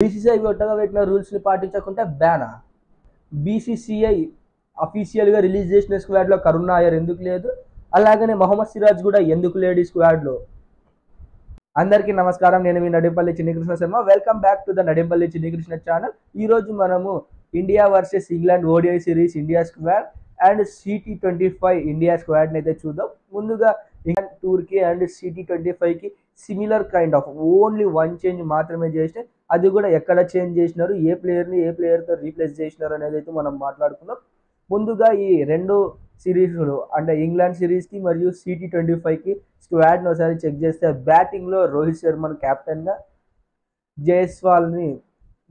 BCCI కొత్తగా పెట్టిన రూల్స్ని పాటించకుంటే బ్యానా? బీసీసీఐ అఫీషియల్గా రిలీజ్ చేసిన స్క్వాడ్లో కరుణ్ నాయర్ ఎందుకు లేదు? అలాగనే మొహమ్మద్ సిరాజ్ కూడా ఎందుకు లేడు ఈ స్క్వాడ్లో? అందరికీ నమస్కారం. నేను మీ Nadimpalli Chinnikrishna Sharma. Welcome back to the Nadimpalli Chinnikrishna channel. ఈరోజు మనము India versus England ODI series India squad and CT25 India స్క్వాడ్ని అయితే చూద్దాం. ముందుగా ఇంగ్లాండ్ టూర్కి అండ్ CT25కి similar kind of only one change మాత్రమే చేసిన, అది కూడా ఎక్కడ చేంజ్ చేసినారు, ఏ ప్లేయర్తో రీప్లేస్ చేసినారు అనేది అయితే మనం మాట్లాడుకుందాం. ముందుగా ఈ రెండు సిరీస్లు అంటే ఇంగ్లాండ్ సిరీస్కి మరియు CT25కి స్క్వాడ్ని ఒకసారి చెక్ చేస్తే, బ్యాటింగ్లో రోహిత్ శర్మను కెప్టెన్గా, జైస్వాల్ని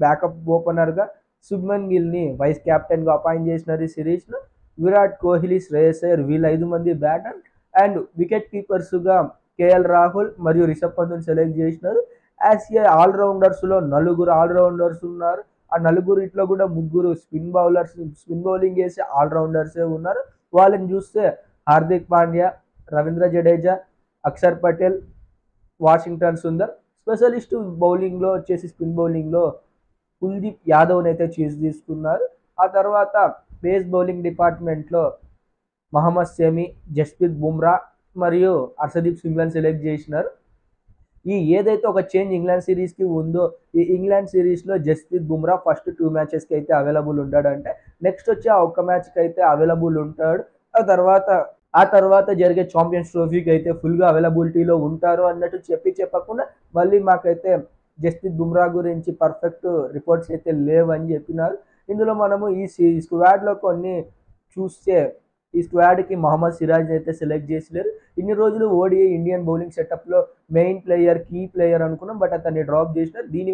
బ్యాకప్ ఓపెనర్గా, శుభ్మన్ గిల్ని వైస్ కెప్టెన్గా అపాయింట్ చేసినారు ఈ సిరీస్లో. విరాట్ కోహ్లీ, శ్రేయస్ అయ్యర్ వీళ్ళు 5 మంది బ్యాటర్ అండ్ వికెట్ కీపర్స్గా KL రాహుల్ మరియు రిషబ్ పంత్ని సెలెక్ట్ చేసినారు. ఆసియా ఆల్రౌండర్స్లో 4 ఆల్రౌండర్స్ ఉన్నారు. ఆ నలుగురిట్లో కూడా 3 స్పిన్ బౌలింగ్ వేసే ఆల్రౌండర్సే ఉన్నారు. వాళ్ళని చూస్తే హార్దిక్ పాండ్యా, రవీంద్ర జడేజా, అక్షర్ పటేల్, వాషింగ్టన్ సుందర్. స్పెషలిస్ట్ బౌలింగ్లో వచ్చేసి స్పిన్ బౌలింగ్లో కుల్దీప్ యాదవ్ని అయితే తీసుకున్నారు. ఆ తర్వాత పేస్ బౌలింగ్ డిపార్ట్మెంట్లో మహమ్మద్ షమి, జస్ప్రీత్ బుమ్రా మరియు హర్షదీప్ సింగ్లను సెలెక్ట్ చేసినారు. ఏదైతే ఒక చేంజ్ ఇంగ్లాండ్ సిరీస్కి ఉందో, ఈ ఇంగ్లాండ్ సిరీస్లో జస్ప్రీత్ బుమ్రా ఫస్ట్ 2 మ్యాచెస్కి అయితే అవైలబుల్ ఉంటాడంటే, నెక్స్ట్ వచ్చే ఆ ఒక్క మ్యాచ్కి అయితే అవైలబుల్ ఉంటాడు. ఆ తర్వాత జరిగే ఛాంపియన్స్ ట్రోఫీకి అయితే ఫుల్గా అవైలబిలిటీలో ఉంటారు అన్నట్టు చెప్పకుండా మళ్ళీ మాకైతే జస్ప్రీత్ బుమ్రా గురించి పర్ఫెక్ట్ రిపోర్ట్స్ అయితే లేవని చెప్పినారు. ఇందులో మనము ఈ స్క్వాడ్లో కొన్ని చూస్తే, ఈ స్క్వాడ్కి మహమ్మద్ సిరాజ్ అయితే సెలెక్ట్ చేసలేరు. ఇన్ని రోజులు ఓడిఐ ఇండియన్ బౌలింగ్ సెటప్లో మెయిన్ ప్లేయర్, కీ ప్లేయర్ అనుకున్నాం, బట్ అతన్ని డ్రాప్ చేసినారు. దీని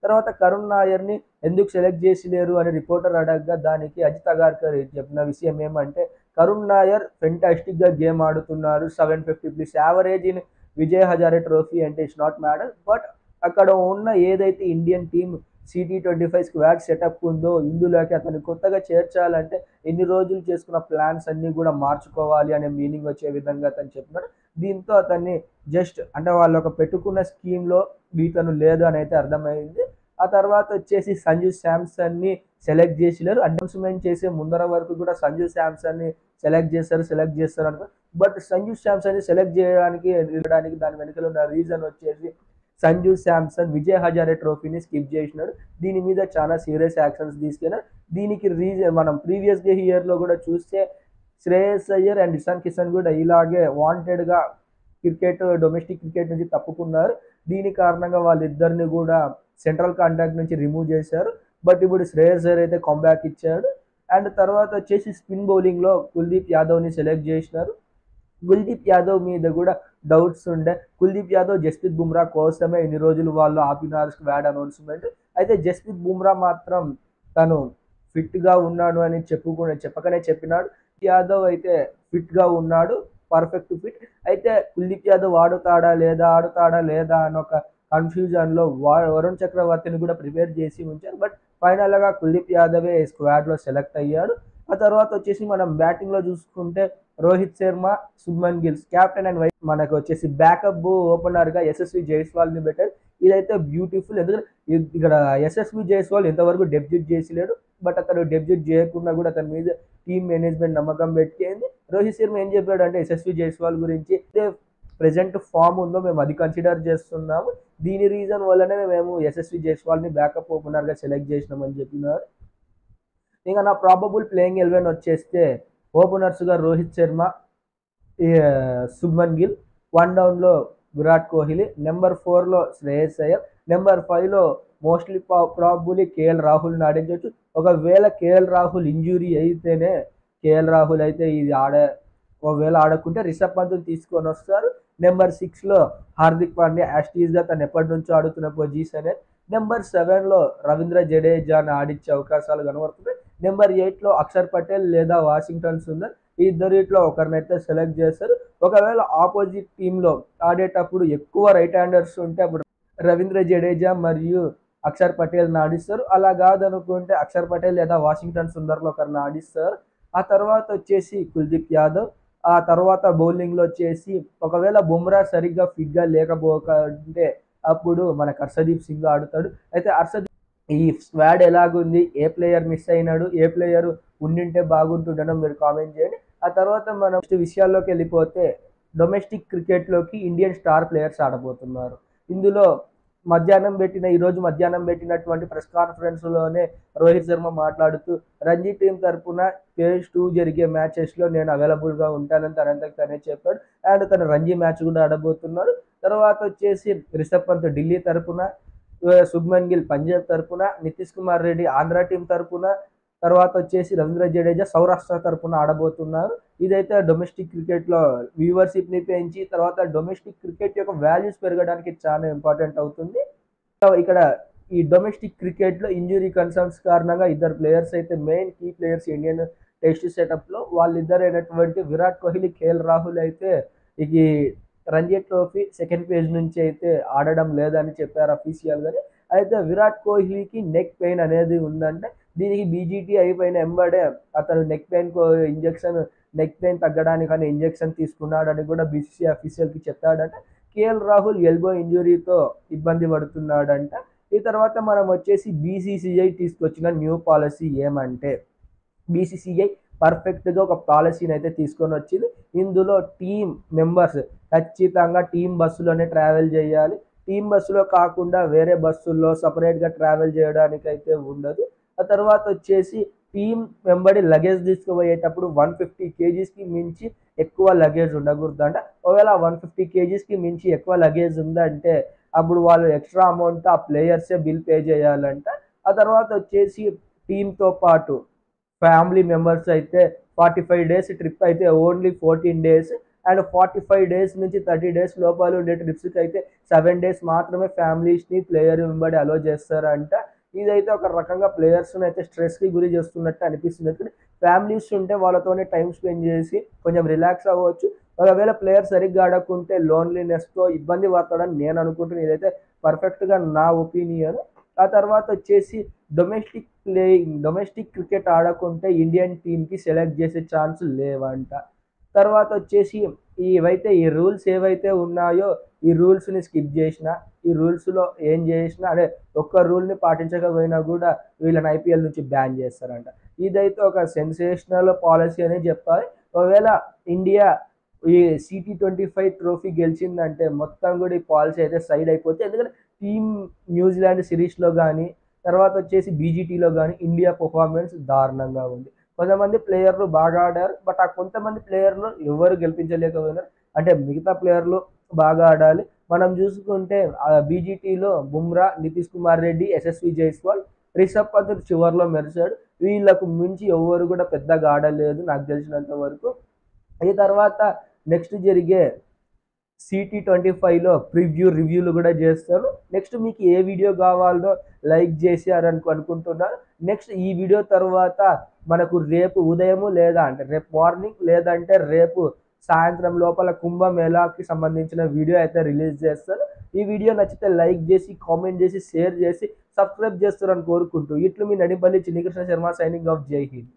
తర్వాత కరుణ్ నాయర్ని ఎందుకు సెలెక్ట్ చేసలేరు అని రిపోర్టర్ అడగగా, దానికి అజిత్ అగార్కర్ చెప్పిన విషయం ఏమంటే, కరుణ్ నాయర్ ఫెంటాస్టిక్గా గేమ్ ఆడుతున్నారు. 750+ average in Vijay Hazare trophy అంటే ఇట్స్ నాట్ మ్యాటర్. బట్ అక్కడ ఉన్న ఏదైతే Indian team CT25 squad setup ఉందో, ఇందులోకి అతను కొత్తగా చేర్చాలంటే ఎన్ని రోజులు చేసుకున్న ప్లాన్స్ అన్నీ కూడా మార్చుకోవాలి అనే మీనింగ్ వచ్చే విధంగా అతను చెప్పినాడు. దీంతో అతన్ని జస్ట్ అంటే వాళ్ళు ఒక పెట్టుకున్న స్కీమ్లో ఇతను లేదు అని అయితే అర్థమైంది. ఆ తర్వాత వచ్చేసి సంజు శాంసన్ని సెలెక్ట్ చేసినారు. అనౌన్స్మెంట్ చేసే ముందర వరకు కూడా సంజు శాంసన్ని సెలెక్ట్ చేస్తారు అనుకో. బట్ సంజు శాంసన్ని సెలెక్ట్ చేయడానికి దాని వెనుకలో ఉన్న రీజన్ వచ్చేసి, సంజు శాంసన్ విజయ్ హజారే ట్రోఫీని స్కిప్ చేసినాడు. దీని మీద చాలా సీరియస్ యాక్షన్స్ తీసుకెళ్ళారు. దీనికి రీజన్ మనం ప్రీవియస్ ఇయర్లో కూడా చూస్తే, శ్రేయస్ అయ్యర్ అండ్ ఇషాన్ కిషన్ కూడా ఇలాగే వాంటెడ్గా డొమెస్టిక్ క్రికెట్ నుంచి తప్పుకున్నారు. దీని కారణంగా వాళ్ళిద్దరిని కూడా సెంట్రల్ కాంటాక్ట్ నుంచి రిమూవ్ చేశారు. బట్ ఇప్పుడు శ్రేయస్ అయ్యర్ అయితే కంబ్యాక్ ఇచ్చాడు. అండ్ తర్వాత వచ్చేసి స్పిన్ బౌలింగ్లో కుల్దీప్ యాదవ్ని సెలెక్ట్ చేసినారు. కుల్దీప్ యాదవ్ మీద కూడా డౌట్స్ ఉండే. కుల్దీప్ యాదవ్ జస్ప్రీత్ బుమ్రా కోసమే ఇన్ని రోజులు వాళ్ళు ఆపినారు స్క్వాడ్ అనౌన్స్మెంట్. అయితే జస్ప్రీత్ బుమ్రా మాత్రం తను ఫిట్గా ఉన్నాడు అని చెప్పకనే చెప్పినాడు. యాదవ్ అయితే ఫిట్గా ఉన్నాడు, పర్ఫెక్ట్ ఫిట్. అయితే కుల్దీప్ యాదవ్ ఆడుతాడా లేదా అని ఒక కన్ఫ్యూజన్లో వరుణ్ చక్రవర్తిని కూడా ప్రిపేర్ చేసి ఉంచారు. బట్ ఫైనల్గా కుల్దీప్ యాదవే స్క్వాడ్లో సెలెక్ట్ అయ్యాడు. ఆ తర్వాత వచ్చేసి మనం బ్యాటింగ్లో చూసుకుంటే, Rohit Sharma, Shubman Gill captain and vice మనకు వచ్చేసి బ్యాకప్ ఓపెనర్గా యశస్వి జైస్వాల్ని పెట్టారు. ఇదైతే బ్యూటిఫుల్. ఎందుకంటే ఇక్కడ యశస్వి జైస్వాల్ ఇంతవరకు డెబ్యూట్ చేసిలేడు. బట్ అతను డెబ్యూట్ చేయకుండా కూడా అతని మీద టీమ్ మేనేజ్మెంట్ నమ్మకం పెట్టింది. రోహిత్ శర్మ ఏం చెప్పాడు అంటే, యశస్వి జైస్వాల్ గురించి ప్రెజెంట్ ఫామ్ ఉందో మేము అది కన్సిడర్ చేస్తున్నాము, దీని రీజన్ వల్లనే మేము యశస్వి జైస్వాల్ని బ్యాకప్ ఓపెనర్గా సెలెక్ట్ చేసినామని చెప్పినారు. ఇంకా నా ప్రాబబుల్ ప్లేయింగ్ 11 వచ్చేస్తే, ఓపెనర్స్గా రోహిత్ శర్మ, శుభ్మన్ గిల్, 1 డౌన్లో విరాట్ కోహ్లీ, నెంబర్ 4లో శ్రేయస్ అయ్యర్, నెంబర్ 5లో మోస్ట్లీ ప్రాబబుల్లీ KL రాహుల్ని ఆడించవచ్చు. ఒకవేళ KL రాహుల్ ఇంజురీ అయితేనే, KL రాహుల్ అయితే ఒకవేళ ఆడకుంటే రిషబ్ పంత్ని తీసుకొని వస్తారు. నెంబర్ 6లో హార్దిక్ పాండ్యా యాస్టీస్గా తను ఎప్పటి నుంచో ఆడుతున్న పొజిషనే. నెంబర్ 7లో రవీంద్ర జడేజాని ఆడించే అవకాశాలు కనబడుతున్నాయి. నెంబర్ 8లో అక్షర్ పటేల్ లేదా వాషింగ్టన్ సుందర్, ఈ ఇద్దరిట్లో ఒకరినైతే సెలెక్ట్ చేస్తారు. ఒకవేళ ఆపోజిట్ టీంలో ఆడేటప్పుడు ఎక్కువ రైట్ హ్యాండర్స్ ఉంటే అప్పుడు రవీంద్ర జడేజా మరియు అక్షర్ పటేల్ని ఆడిస్తారు. అలా కాదనుకుంటే అక్షర్ పటేల్ లేదా వాషింగ్టన్ సుందర్లో ఒకరిని ఆడిస్తారు. ఆ తర్వాత వచ్చేసి కుల్దీప్ యాదవ్. ఆ తర్వాత బౌలింగ్లో వచ్చేసి ఒకవేళ బుమ్రా సరిగ్గా ఫిట్గా లేకపోకంటే అప్పుడు మనకు హర్షదీప్ సింగ్ ఆడుతాడు. అయితే హర్షదీప్ ఈ స్క్వాడ్ ఎలాగుంది, ఏ ప్లేయర్ మిస్ అయినాడు, ఏ ప్లేయర్ ఉండింటే బాగుంటుండనో మీరు కామెంట్ చేయండి. ఆ తర్వాత మనం విషయాల్లోకి వెళ్ళిపోతే డొమెస్టిక్ క్రికెట్లోకి ఇండియన్ స్టార్ ప్లేయర్స్ ఆడబోతున్నారు. ఇందులో ఈరోజు మధ్యాహ్నం పెట్టినటువంటి ప్రెస్ కాన్ఫరెన్స్లోనే రోహిత్ శర్మ మాట్లాడుతూ రంజీ టీం తరఫున phase 2 జరిగే మ్యాచెస్లో నేను అవైలబుల్గా ఉంటానని తనంతకు తనే చెప్పాడు. అండ్ తను రంజీ మ్యాచ్ కూడా ఆడబోతున్నాడు. తర్వాత వచ్చేసి రిషబ్ పంత్ ఢిల్లీ తరఫున, శుభ్మన్ గిల్ పంజాబ్ తరఫున, నితీష్ కుమార్ రెడ్డి ఆంధ్ర టీం తరఫున, తర్వాత వచ్చేసి రవీంద్ర జడేజా సౌరాష్ట్ర తరఫున ఆడబోతున్నారు. ఇదైతే డొమెస్టిక్ క్రికెట్లో వ్యూవర్షిప్ని పెంచి తర్వాత డొమెస్టిక్ క్రికెట్ యొక్క వాల్యూస్ పెరగడానికి చాలా ఇంపార్టెంట్ అవుతుంది. ఇక్కడ ఈ డొమెస్టిక్ క్రికెట్లో ఇంజురీ కన్సర్న్స్ కారణంగా ఇద్దరు ప్లేయర్స్ అయితే main key players Indian test సెటప్లో వాళ్ళిద్దరైనటువంటి విరాట్ కోహ్లీ, కేఎల్ రాహుల్ అయితే ఈ రంజీ ట్రోఫీ సెకండ్ ఫేజ్ నుంచి అయితే ఆడడం లేదని చెప్పారు అఫీషియల్గానే. అయితే విరాట్ కోహ్లీకి నెక్ పెయిన్ అనేది ఉందంటే దీనికి బీజీటీ అయిపోయిన ఎంబడే అతను నెక్ పెయిన్ తగ్గడానికని ఇంజెక్షన్ తీసుకున్నాడని కూడా బీసీసీ అఫీషియల్కి చెప్పాడంట. కేఎల్ రాహుల్ ఎల్బో ఇంజురీతో ఇబ్బంది పడుతున్నాడంట. ఈ తర్వాత మనం వచ్చేసి బీసీసీఐ తీసుకొచ్చిన న్యూ పాలసీ ఏమంటే బీసీసీఐ పర్ఫెక్ట్గా ఒక పాలసీని అయితే తీసుకొని వచ్చింది. ఇందులో టీం మెంబర్స్ ఖచ్చితంగా టీం బస్సులోనే ట్రావెల్ చేయాలి. టీం బస్సులో కాకుండా వేరే బస్సుల్లో సపరేట్గా ట్రావెల్ చేయడానికి అయితే ఉండదు. ఆ తర్వాత వచ్చేసి టీం వెంబడి లగేజ్ తీసుకుపోయేటప్పుడు 150 kgsకి మించి ఎక్కువ లగేజ్ ఉండకూడదంట. ఒకవేళ 150 kgsకి మించి ఎక్కువ లగేజ్ ఉందంటే అప్పుడు వాళ్ళు ఎక్స్ట్రా అమౌంట్ ఆ ప్లేయర్సే బిల్ పే చేయాలంట. ఆ తర్వాత వచ్చేసి టీంతో పాటు ఫ్యామిలీ మెంబర్స్ అయితే 45 days ట్రిప్ అయితే ఓన్లీ 14 days అండ్ 45 days నుంచి 30 days లోపల ఉండే ట్రిప్స్కి అయితే 7 days మాత్రమే ఫ్యామిలీస్ని ప్లేయర్ వెంబడి అలో చేస్తారంట. ఇదైతే ఒక రకంగా ప్లేయర్స్ని అయితే స్ట్రెస్కి గురి చేస్తున్నట్టు అనిపిస్తుంది. ఎందుకంటే ఫ్యామిలీస్ ఉంటే వాళ్ళతోనే టైం స్పెండ్ చేసి కొంచెం రిలాక్స్ అవ్వచ్చు. ఒకవేళ ప్లేయర్ సరిగ్గా ఆడకుంటే లోన్లీనెస్తో ఇబ్బంది పడతాడని నేను అనుకుంటున్నాను. ఇదైతే పర్ఫెక్ట్గా నా ఒపీనియన్. ఆ తర్వాత వచ్చేసి డొమెస్టిక్ క్రికెట్ ఆడకుంటే ఇండియన్ టీంకి సెలెక్ట్ చేసే ఛాన్స్ లేవంట. తర్వాత వచ్చేసి ఈ రూల్స్ ఏవైతే ఉన్నాయో ఈ రూల్స్ని స్కిప్ చేసిన, ఈ రూల్స్లో ఏం చేసినా అదే ఒక్క రూల్ని పాటించకపోయినా కూడా వీళ్ళని ఐపీఎల్ నుంచి బ్యాన్ చేస్తారంట. ఇదైతే ఒక సెన్సేషనల్ పాలసీ అనే చెప్పాలి. ఒకవేళ ఇండియా ఈ CT25 ట్రోఫీ గెలిచిందంటే మొత్తం కూడా ఈ పాలసీ అయితే సైడ్ అయిపోతుంది. ఎందుకంటే టీమ్ న్యూజిలాండ్ సిరీస్లో కానీ తర్వాత వచ్చేసి బీజీటీలో కానీ ఇండియా పర్ఫార్మెన్స్ దారుణంగా ఉంది. కొంతమంది ప్లేయర్లు బాగా ఆడారు, బట్ ఆ కొంతమంది ప్లేయర్లు ఎవరు గెలిపించలేకపోయినారు. అంటే మిగతా ప్లేయర్లు బాగా ఆడాలి. మనం చూసుకుంటే బీజీటీలో బుమ్రా, నితీష్ కుమార్ రెడ్డి, యశస్వి జైస్వాల్, రిషబ్ పంత్ చివరిలో మెరిశాడు. వీళ్ళకు మించి ఎవరు కూడా పెద్దగా ఆడలేదు నాకు తెలిసినంత వరకు. ఈ తర్వాత నెక్స్ట్ జరిగే CT25లో రివ్యూలు కూడా చేస్తారు. నెక్స్ట్ మీకు ఏ వీడియో కావాలో లైక్ చేశారని అనుకుంటున్నాను. నెక్స్ట్ ఈ వీడియో తర్వాత మనకు రేపు ఉదయము రేపు మార్నింగ్ లేదంటే రేపు సాయంత్రం లోపల కుంభమేళాకి సంబంధించిన వీడియో అయితే రిలీజ్ చేస్తాను. ఈ వీడియో నచ్చితే లైక్ చేసి, కామెంట్ చేసి, షేర్ చేసి, సబ్స్క్రైబ్ చేస్తారని కోరుకుంటూ ఇట్లు మీ నడిపల్లి చిన్ని కృష్ణ శర్మ సైనింగ్ ఆఫ్. జై హింద్.